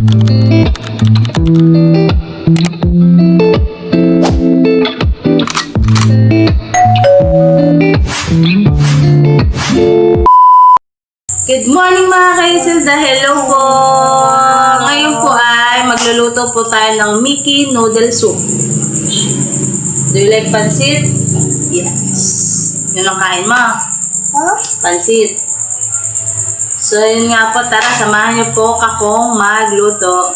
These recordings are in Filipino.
Good morning mga kaisilda, hello po! Ngayon po ay magluluto po tayo ng Mickey Noodle Soup. Do you like pansit? Yes. Yun ang kain mo? Pansit. So yun nga po, tara samahan niyo po akong magluto.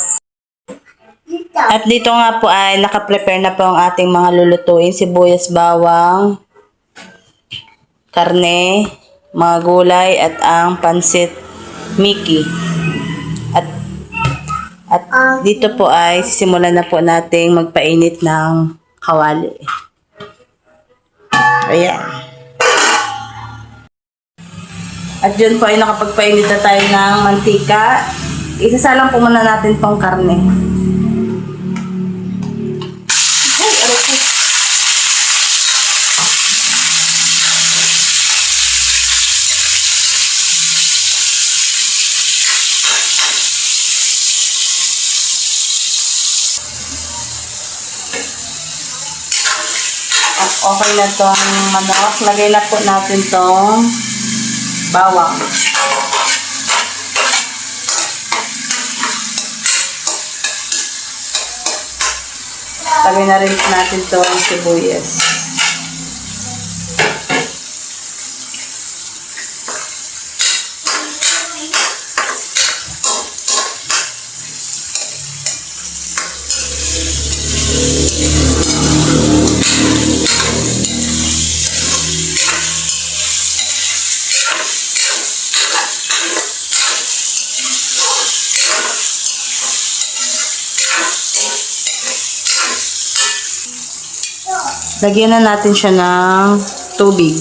At dito nga po ay nakaprepare na po ang ating mga lulutuin. Sibuyas, bawang, karne, mga gulay at ang pansit Mickey. At dito po ay sisimulan na po nating magpainit ng kawali. Ayan. At yun po ay nakapagpainit na tayo ng mantika. Isasalang po muna natin tong karne. At okay na tong manok. Lagay na po natin tong bawang. Lagay na rin natin tong sibuyas. Lagyan na natin siya ng tubig.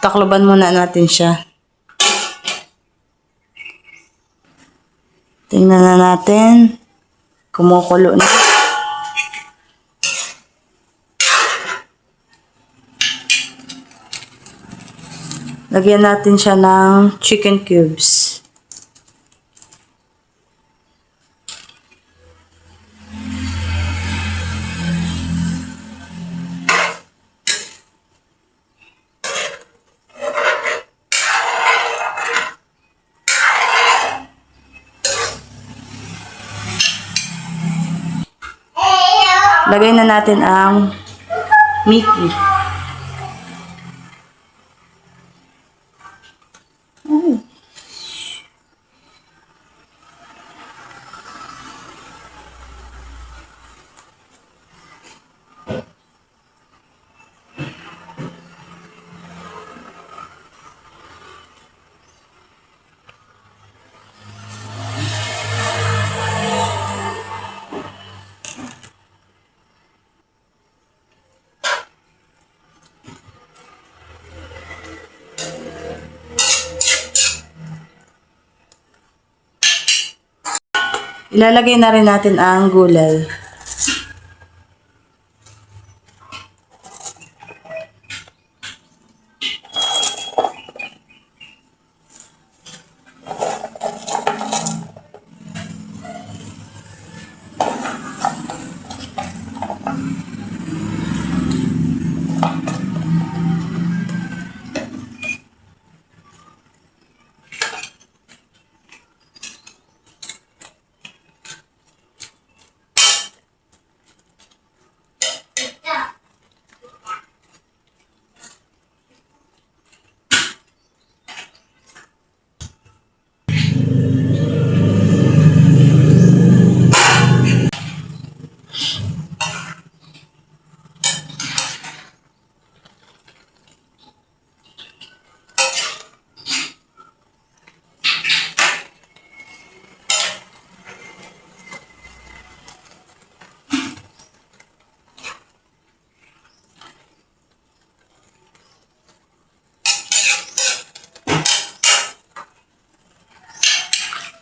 Takloban muna natin siya. Tingnan na natin. Kumukulo na. Lagyan natin siya ng chicken cubes. Lagay na natin ang Mickey. Ilalagay na rin natin ang gulay.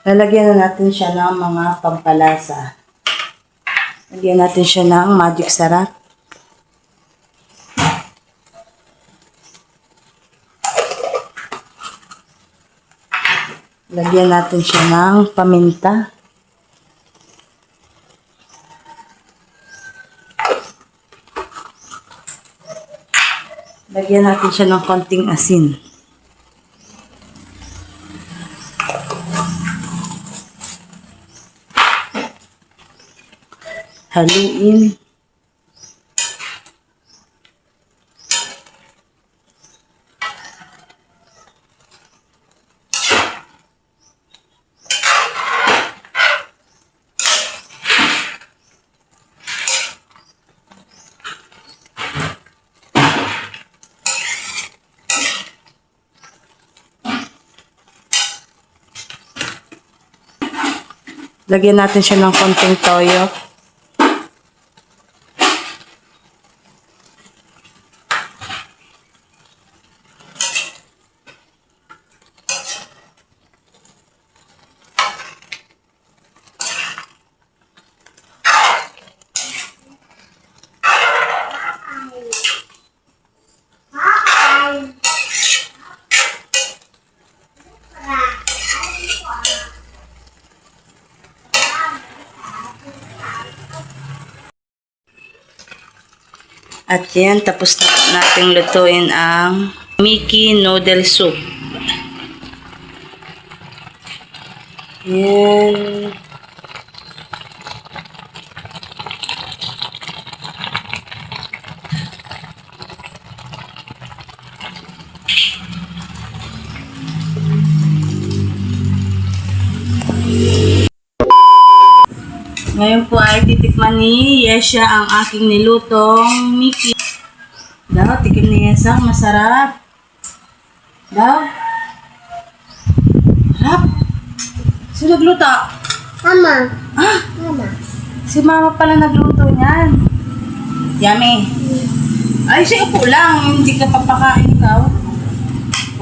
Lalagyan na natin siya ng mga pampalasa. Lagyan natin siya ng magic sarap. Lagyan natin siya ng paminta. Lagyan natin siya ng konting asin. Haluin. Lagyan natin siya ng konting toyo. At yan, tapos na nating lutuin ang Mickey Noodle Soup. Yan. Ngayon po ay titikman ni Yesha ang aking nilutong Mickey. Daw, tikim ni Yesha. Masarap. Daw. Harap. Sino nagluto? Mama. Ah, Mama. si mama pala nagluto niyan. Yummy. Ay, siya upo lang. Hindi ka papakain ikaw.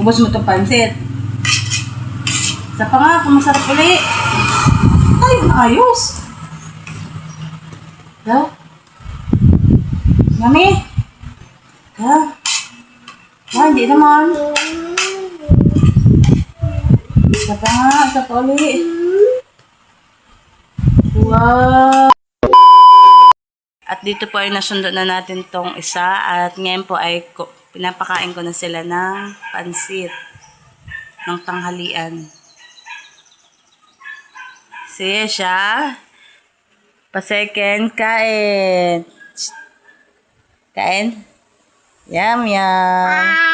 Ubos mo itong pansit. Isa pa nga, kung masarap ulit. Ay, ayos. Daw. Yummy. Daw. Ah, hindi naman. Isa pa nga, isa pa ulit. Wow. At dito po ay nasundo na natin tong isa. At ngayon po ay pinapakain ko na sila ng pansit. Ng tanghalian. Sige siya. Pa-second, kain. Kain. Yum, yum.